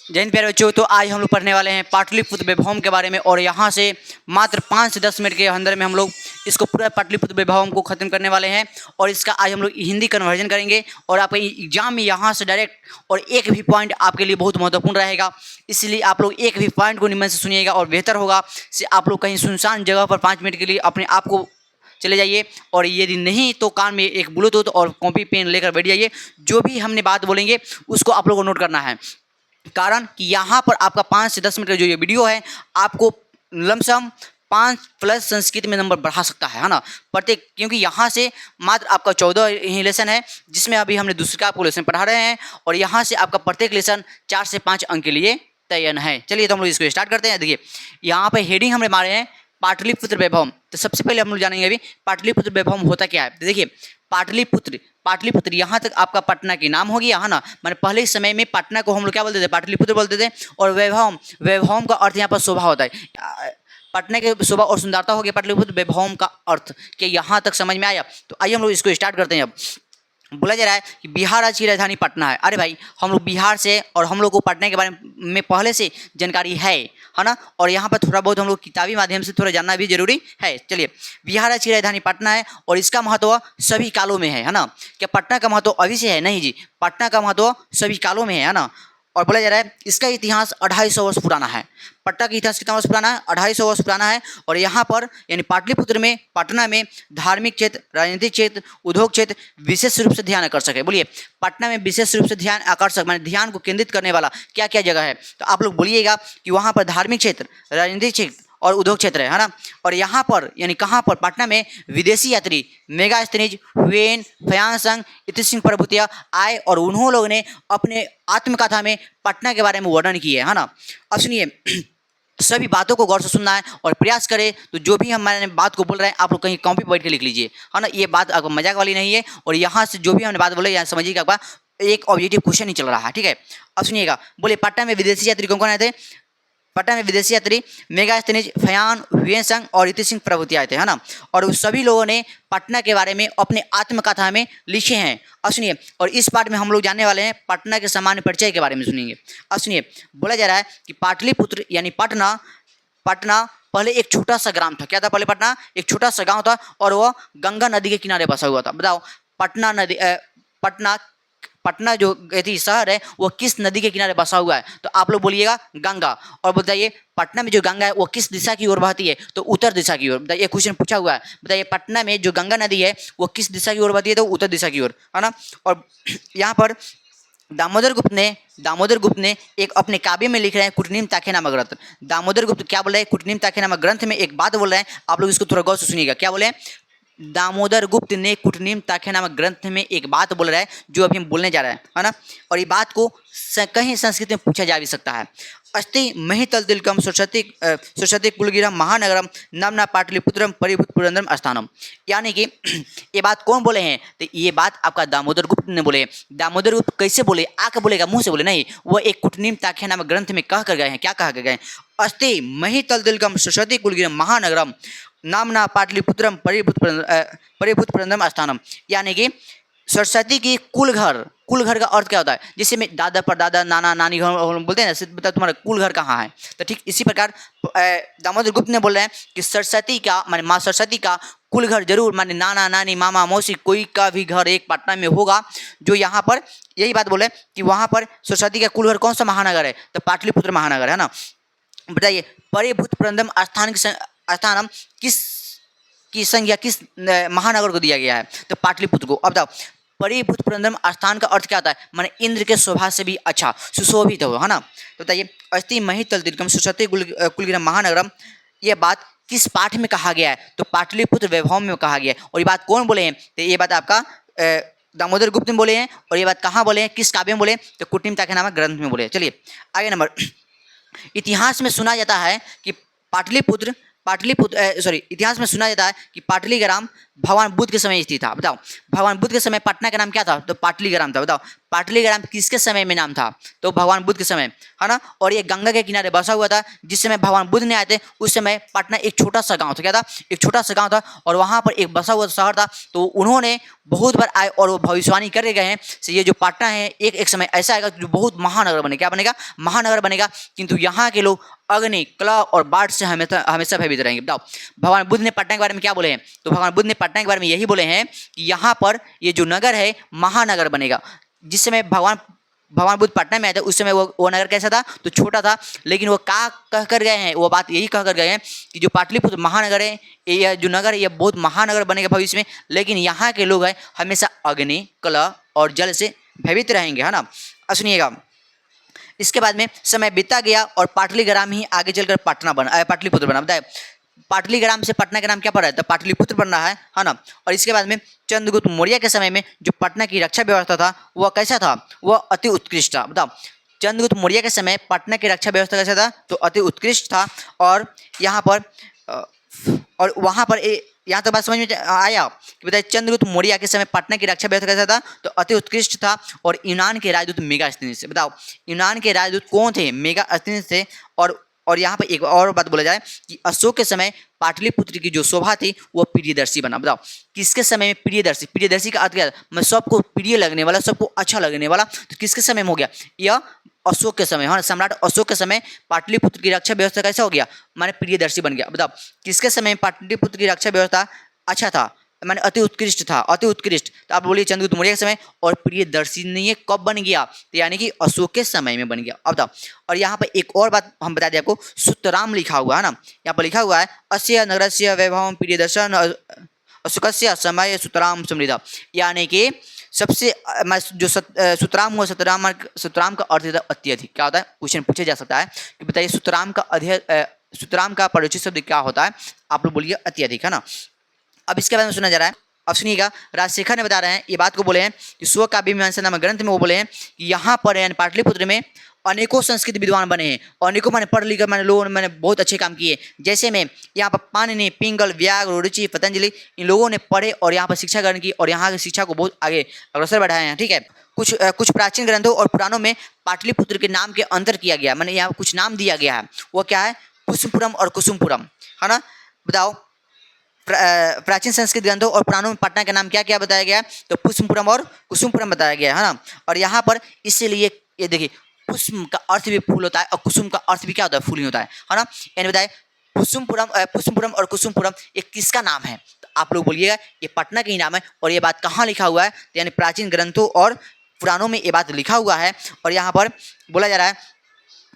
जय हिंद प्यारे बच्चों। तो आज हम लोग पढ़ने वाले हैं पाटलिपुत्र वैभवम के बारे में, और यहाँ से मात्र 5 से 10 मिनट के अंदर में हम लोग इसको पूरा पाटलिपुत्र वैभवम को ख़त्म करने वाले हैं। और इसका आज हम लोग हिंदी कन्वर्जन करेंगे, और आपके एग्जाम में यहाँ से डायरेक्ट और एक भी पॉइंट आपके लिए बहुत महत्वपूर्ण रहेगा। इसलिए आप लोग एक भी पॉइंट को निम्न से सुनिएगा, और बेहतर होगा से आप लोग कहीं सुनसान जगह पर 5 मिनट के लिए अपने आप को चले जाइए, और यदि नहीं तो कान में एक ब्लूटूथ और कॉपी पेन लेकर बैठ जाइए। जो भी हमने बात बोलेंगे उसको आप लोगों को नोट करना है, कारण कि यहाँ पर आपका 5 से 10 मिनट का जो ये वीडियो है आपको लमसम 5+ संस्कृत में नंबर बढ़ा सकता है ना प्रत्येक, क्योंकि यहाँ से मात्र आपका 14 ही लेसन है, जिसमें अभी हमने दूसरे आपको लेसन पढ़ा रहे हैं, और यहाँ से आपका प्रत्येक लेसन 4 से 5 अंक के लिए तयन है। चलिए तो हम लोग इसको स्टार्ट करते हैं। देखिए यहाँ पे हेडिंग हमने मारे हैं पाटलिपुत्र वैभवम। तो सबसे पहले हम लोग जानेंगे अभी पाटलिपुत्र वैभवम होता क्या है। तो देखिए पाटलिपुत्र यहाँ तक आपका पटना के नाम हो गया है ना। मैंने पहले समय में पटना को हम लोग क्या बोलते थे, पाटलिपुत्र बोलते थे। और वैभवम का अर्थ यहाँ पर शोभा होता है। पटना के शोभा और सुंदरता हो गया पाटलिपुत्र, वैभवम का अर्थ कि यहाँ तक समझ में आया। तो आइए हम लोग इसको स्टार्ट करते हैं। अब बोला जा रहा है कि बिहार राज्य की राजधानी पटना है। अरे भाई हम लोग बिहार से, और हम लोग को पटना के बारे में पहले से जानकारी है ना। और यहाँ पर थोड़ा बहुत हम लोग किताबी माध्यम से थोड़ा जानना भी जरूरी है। चलिए, बिहार राज्य की राजधानी पटना है, और इसका महत्व सभी कालों में है ना। क्या पटना का महत्व अभी से है? नहीं जी, पटना का महत्व सभी कालों में है ना। और बोला जा रहा है इसका इतिहास 250 वर्ष पुराना है। पटना का इतिहास कितना वर्ष पुराना है? 250 वर्ष पुराना है। और यहाँ पर यानी पाटलिपुत्र में, पटना में धार्मिक क्षेत्र, राजनीतिक क्षेत्र, उद्योग क्षेत्र विशेष रूप से ध्यान आकर्षक है। बोलिए, पटना में विशेष रूप से ध्यान आकर्षक माने ध्यान को केंद्रित करने वाला क्या क्या जगह है? तो आप लोग बोलिएगा कि वहाँ पर धार्मिक क्षेत्र, राजनीतिक क्षेत्र और उद्योग क्षेत्र है ना। और यहाँ पर यानी कहाँ पर? पटना में विदेशी यात्री मेगास्थनीज हुएन फयानसंग इति सिंह प्रभुतिया आए, और उन्होंने लोगों ने अपने आत्मकथा में पटना के बारे में वर्णन किए है ना। अब सुनिए, सभी बातों को गौर से सुनना है और प्रयास करें। तो जो भी हमारे बात को बोल रहे हैं आप लोग कहीं कॉपी बैठ के लिख लीजिए है ना। ये बात आपको मजाक वाली नहीं है, और यहाँ से जो भी हमने बात बोले यहाँ समझिएगा आपका एक ऑब्जेक्टिव क्वेश्चन ही चल रहा है, ठीक है। अब सुनिएगा, बोले पटना में विदेशी यात्री कौन कौन आए थे? पटना में विदेशी यात्री मेगास्थनीज फयान हुएनसंग और इति सिंह प्रभुति आए थे है ना। और उस सभी लोगों ने पटना के बारे में अपने आत्मकथा में लिखे हैं। अब सुनिए, और इस पार्ट में हम लोग जानने वाले हैं पटना के सामान्य परिचय के बारे में सुनेंगे। अब सुनिए, बोला जा रहा है कि पाटलिपुत्र यानी पटना पहले एक छोटा सा ग्राम था। क्या था? पहले पटना एक छोटा सा गांव था, और वह गंगा नदी के किनारे बसा हुआ था। बताओ, पटना जो थी शहर है वो किस नदी के किनारे बसा हुआ है? तो आप लोग बोलिएगा गंगा। और बताइए पटना में जो गंगा है वो किस दिशा की ओर बहती है? तो उत्तर दिशा की ओर। बताइए, क्वेश्चन पूछा हुआ है, बताइए पटना में जो गंगा नदी है वो किस दिशा की ओर बहती है? तो उत्तर दिशा की ओर है ना। और यहाँ पर दामोदर गुप्त ने एक अपने काव्य में लिख रहे हैं कुटनीम ताखे नामक ग्रंथ। दामोदर गुप्त क्या बोल रहे हैं? कुटनीम ताखे नामक ग्रंथ में एक बात बोल रहे हैं, आप लोग इसको थोड़ा गौर से सुनिएगा। क्या बोले? दामोदर गुप्त ने कुटनीम ताखे नामक ग्रंथ में एक बात बोल रहा है जो अभी हम बोलने जा रहे हैं है ना। और ये बात को कहीं संस्कृत में पूछा जा भी सकता है। अस्ति महितल तिलकम सरस्वती कुलगिरम महानगरम नामना पाटलिपुत्रम परिभूत पुरंदरम स्थानम। यानी कि ये बात कौन बोले हैं? तो ये बात आपका दामोदर गुप्त ने बोले। दामोदर गुप्त कैसे बोले? आके बोलेगा, मुंह से बोले नहीं, वो एक कुटनीम ताखे नामक ग्रंथ में कह कर गए हैं। क्या कह कर गए? अस्ति महितल तिलकम सरस्वती कुलगिरम महानगरम नामना पाटलिपुत्रम परिभूत पुरंदरम स्थानम। यानी कि सरस्वती की कुल घर का अर्थ क्या होता है? जिससे में दादा परदादा नाना नानी घर बोलते हैं ना, बता तुम्हारा कुल घर कहाँ है। तो ठीक इसी प्रकार दामोदर गुप्त ने बोल रहे हैं कि सरस्वती का माने माँ सरस्वती का कुल घर जरूर माने नाना नानी मामा मौसी कोई का भी घर एक पटना में होगा। जो यहाँ पर यही बात बोले कि वहाँ पर सरस्वती का कुल घर कौन सा महानगर है? तो पाटलिपुत्र महानगर है ना। बताइए, परिभूत पुरंदरम स्थानम की संज्ञा किस महानगर को दिया गया है? तो पाटलिपुत्र को। अब बताओ, परिभूत पुरंदरम स्थान का अर्थ क्या होता है? माने इंद्र के शोभा से भी अच्छा, सुशोभित हो है ना। तो बताइए, अस्ति महितल तिलकम सरस्वती कुलगिरम महानगरम, ये बात किस पाठ में कहा गया है? तो पाटलिपुत्र वैभवम में कहा गया है। और ये बात कौन बोले हैं? तो ये बात आपका दामोदर गुप्त ने बोले हैं। और ये बात कहाँ बोले हैं? किस काव्य में बोले? तो कुटनीम ताखे नामक ग्रंथ में बोले। चलिए आगे नंबर, इतिहास में सुना जाता है कि इतिहास में सुना जाता है कि पाटली ग्राम भगवान बुद्ध के समय स्थित था। बताओ भगवान बुद्ध के समय पटना का नाम क्या था? तो पाटलीग्राम था। बताओ पाटलीग्राम किसके समय में नाम था? तो भगवान बुद्ध के समय, है ना। और ये गंगा के किनारे बसा हुआ था। जिस समय भगवान बुद्ध ने आए थे उस समय पटना एक छोटा सा गांव था। क्या था? एक छोटा सा गांव था और वहां पर एक बसा हुआ शहर था। तो उन्होंने बहुत बार आए और वो भविष्यवाणी कर गए हैं से ये जो पटना है एक समय ऐसा आएगा जो बहुत महानगर बनेगा। क्या बनेगा? महानगर बनेगा। किंतु यहाँ के लोग अग्नि, कलह और बाढ़ से हमेशा हमेशा भयभीत रहेंगे। बताओ भगवान बुद्ध ने पटना के बारे में क्या बोले हैं? तो भगवान बुद्ध ने पटना के बारे में यही बोले हैं कि यहाँ पर ये जो नगर है महानगर बनेगा। जिस समय भगवान बुद्ध पटना में आए थे उस समय वो नगर कैसा था? तो छोटा था। लेकिन वो क्या कह कर गए हैं? वो बात यही कह कर गए हैं कि जो पाटलिपुत्र महानगर है, ये जो नगर है ये बहुत महानगर बनेगा भविष्य में। लेकिन यहाँ के लोग हैं हमेशा अग्नि, कलह और जल से भयभीत रहेंगे, है ना। अब सुनिएगा, इसके बाद में समय बीता गया और पाटलीग्राम ही आगे चलकर पाटलिपुत्र बना। बताए पाटलीग्राम से पटना का नाम क्या पड़ रहा है? तो पाटलिपुत्र बन रहा है ना। और इसके बाद में चंद्रगुप्त मौर्य के समय में जो पटना की रक्षा व्यवस्था था वह कैसा था? वह अति उत्कृष्ट था। बताओ चंद्रगुप्त मौर्य के समय पटना की रक्षा व्यवस्था कैसा था? तो अति उत्कृष्ट था। और यहाँ पर और वहाँ पर यहाँ तो बात समझ में आया कि बताइए चंद्रगुप्त मौर्य के समय पटना की रक्षा व्यवस्था कैसा था? तो अति उत्कृष्ट था। और यूनान के राजदूत मेगास्थनीस थे। बताओ यूनान के राजदूत कौन थे? मेगास्थनीस थे। और यहाँ पर एक और बात बोला जाए कि अशोक के समय पाटलिपुत्र की जो शोभा थी वो प्रियदर्शी बना। बताओ किसके समय में प्रियदर्शी? प्रियदर्शी का अर्थ क्या? मैं सबको प्रिय लगने वाला, सबको अच्छा लगने वाला। तो किसके समय में हो गया? यह अशोक के समय, हाँ सम्राट अशोक के समय पाटलिपुत्र की रक्षा व्यवस्था कैसा हो गया? माने प्रियदर्शी बन गया। बताओ किसके समय में पाटलिपुत्र की रक्षा व्यवस्था अच्छा था, माने अति उत्कृष्ट था? अति उत्कृष्ट। तो आप बोलिए चंद्रगुप्त मौर्य के समय। और प्रियदर्शनीय कब बन गया? तो यानी कि अशोक के समय में बन गया। अब बताओ, और यहाँ पर एक और बात हम बता दें आपको, सुतराम लिखा हुआ है ना, यहाँ पर लिखा हुआ है अस्य नगरस्य वैभवम प्रियदर्शन अशोकस्य समय सुतराम समृद्ध। यानी कि सबसे जो सुतराम हुआ, सुतराम का अर्थ अत्यधिक। क्या होता है? क्वेश्चन पूछा जा सकता है कि बताइए सुतराम का परिचित शब्द क्या होता है? आप लोग बोलिए अत्यधिक, है ना। अब इसके बारे में सुना जा रहा है। अब सुनिएगा, राजशेखर ने बता रहे हैं ये बात को, बोले हैं कि स्व काव्य मीमांसा नामक ग्रंथ में वो बोले हैं कि यहाँ पर यानी पाटलिपुत्र में अनेकों संस्कृत विद्वान बने हैं। अनेकों मैंने पढ़ लिख मैंने लोगों मैंने बहुत अच्छे काम किए। जैसे में यहाँ पर पाणिनि, पिंगल, व्याघ्र, रुचि, पतंजलि, इन लोगों ने पढ़े और यहाँ पर शिक्षा ग्रहण की और यहाँ की शिक्षा को बहुत आगे अग्रसर बढ़ाए हैं। ठीक है, कुछ प्राचीन ग्रंथों और पुराणों में पाटलिपुत्र के नाम के अंतर किया गया, मैंने यहाँ कुछ नाम दिया गया है। वो क्या है? पुष्पपुरम और कुसुमपुरम, है ना। बताओ प्राचीन संस्कृत ग्रंथों और पुराणों में पटना का नाम क्या क्या बताया गया? तो पुष्पपुरम और कुसुमपुरम बताया गया, है ना। और यहाँ पर इसीलिए ये देखिए पुष्प का अर्थ भी फूल होता है और कुसुम का अर्थ भी क्या होता है? फूल ही होता है ना। यानी बताए पुष्पपुरम और कुसुमपुरम ये किसका नाम है? तो आप लोग बोलिएगा ये पटना का ही नाम है। और ये बात कहाँ लिखा हुआ है? तो यानी प्राचीन ग्रंथों और पुराणों में ये बात लिखा हुआ है। और यहाँ पर बोला जा रहा है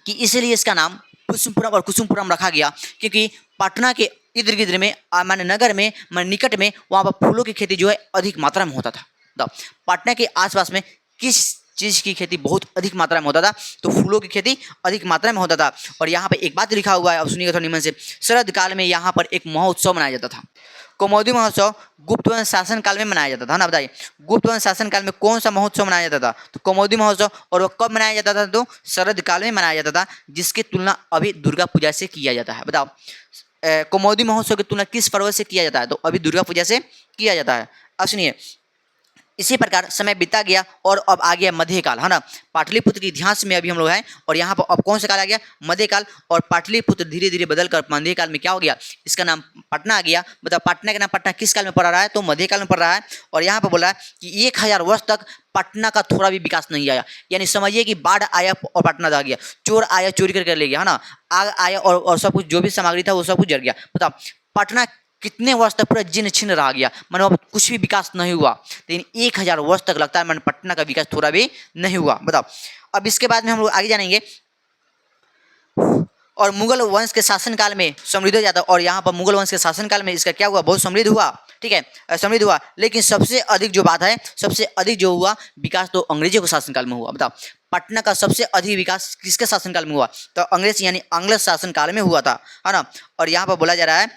कि इसलिए इसका नाम पुष्पपुरम और कुसुमपुरम रखा गया क्योंकि पटना के इर्द गिर्द में माने नगर में माने निकट में वहाँ पर फूलों की खेती जो है अधिक मात्रा में होता था। तो पटना के आसपास में किस चीज़ की खेती बहुत अधिक मात्रा में होता था? तो फूलों की खेती अधिक मात्रा में होता था। और यहाँ पर एक बात लिखा हुआ है, अब सुनिएगा थोड़ा निमन से। शरद काल में यहाँ पर एक महोत्सव मनाया जाता था। कौमुदी महोत्सव गुप्त वंश शासन काल में मनाया जाता था ना। बताइए गुप्त वंश शासन काल में कौन सा महोत्सव मनाया जाता था? तो कौमुदी महोत्सव। और वो कब मनाया जाता था? तो शरद काल में मनाया जाता था, जिसकी तुलना अभी दुर्गा पूजा से किया जाता है। बताओ कौमुदी महोत्सव की तुलना किस पर्व से किया जाता है? तो अभी दुर्गा पूजा से किया जाता है। अब सुनिए, इसी प्रकार समय बीता गया और अब आ गया मध्यकाल, है ना। पाटलिपुत्र के इतिहास में अभी हम लोग हैं और यहाँ पर अब कौन सा काल आ गया? मध्यकाल। और पाटलिपुत्र धीरे धीरे बदलकर मध्यकाल में क्या हो गया? इसका नाम पटना आ गया। बताओ पटना का नाम पटना किस काल में पड़ रहा है? तो मध्यकाल में पड़ रहा है। और यहाँ पर बोला है कि 1000 वर्ष तक पटना का थोड़ा भी विकास नहीं आया। यानी समझिए कि बाढ़ आया और पटना जा गया, चोर आया चोरी करके ले गया, है ना। आग आया और सब कुछ जो भी सामग्री था वो सब कुछ जल गया। बताओ पटना कितने वर्ष तक पूरा जीर्ण छिन्न रह गया, मतलब कुछ भी विकास नहीं हुआ। लेकिन 1000 वर्ष तक लगता है पटना का विकास थोड़ा भी नहीं हुआ। बताओ अब इसके बाद में हम लोग आगे जानेंगे। और मुगल वंश के शासनकाल में समृद्ध हो जाता। और यहाँ पर मुगल वंश के शासनकाल में इसका क्या हुआ? बहुत समृद्ध हुआ। ठीक है, समृद्ध हुआ। लेकिन सबसे अधिक जो बात है, सबसे अधिक जो हुआ विकास तो अंग्रेजों के शासनकाल में हुआ। बताओ पटना का सबसे अधिक विकास किसके शासनकाल में हुआ? तो अंग्रेज यानी आंग्ल शासनकाल में हुआ था, है ना। और यहाँ पर बोला जा रहा है,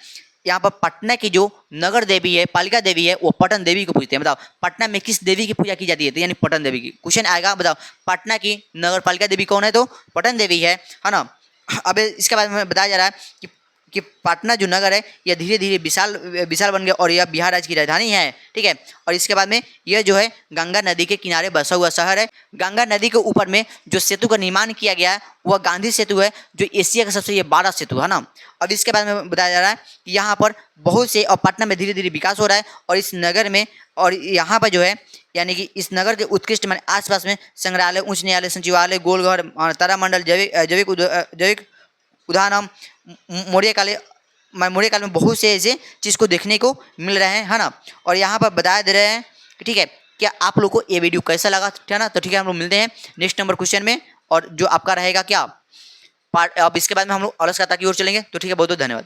यहाँ पर पटना की जो नगर देवी है, पालिका देवी है, वो पटन देवी को पूजते हैं। बताओ पटना में किस देवी की पूजा की जाती है? तो यानी पटन देवी की। क्वेश्चन आएगा, बताओ पटना की नगर पालिका देवी कौन है? तो पटन देवी है ना। अब इसके बाद में बताया जा रहा है कि कि पटना जो नगर है यह धीरे धीरे विशाल विशाल बन गया और यह बिहार राज्य की राजधानी है। ठीक है, और इसके बाद में यह जो है गंगा नदी के किनारे बसा हुआ शहर है। गंगा नदी के ऊपर में जो सेतु का निर्माण किया गया है वह गांधी सेतु है, जो एशिया का सबसे ये बड़ा सेतु है ना। अब इसके बाद में बताया जा रहा है कि यहाँ पर बहुत से, और पटना में धीरे धीरे विकास हो रहा है और इस नगर में, और यहाँ पर जो है यानी कि इस नगर के उत्कृष्ट माने आसपास में संग्रहालय, उच्च न्यायालय, सचिवालय, गोलघर, तारामंडल, जैविक उद्यान, मौर्य काल में बहुत से ऐसे चीज़ को देखने को मिल रहे हैं, है ना। और यहाँ पर बता दे रहे हैं कि ठीक है, क्या आप लोग को ये वीडियो कैसा लगा, ठीक है ना। तो ठीक है, हम लोग मिलते हैं नेक्स्ट नंबर क्वेश्चन में, और जो आपका रहेगा क्या पार्ट, अब इसके बाद में हम लोग अलग की ओर चलेंगे। तो ठीक है, बहुत बहुत धन्यवाद।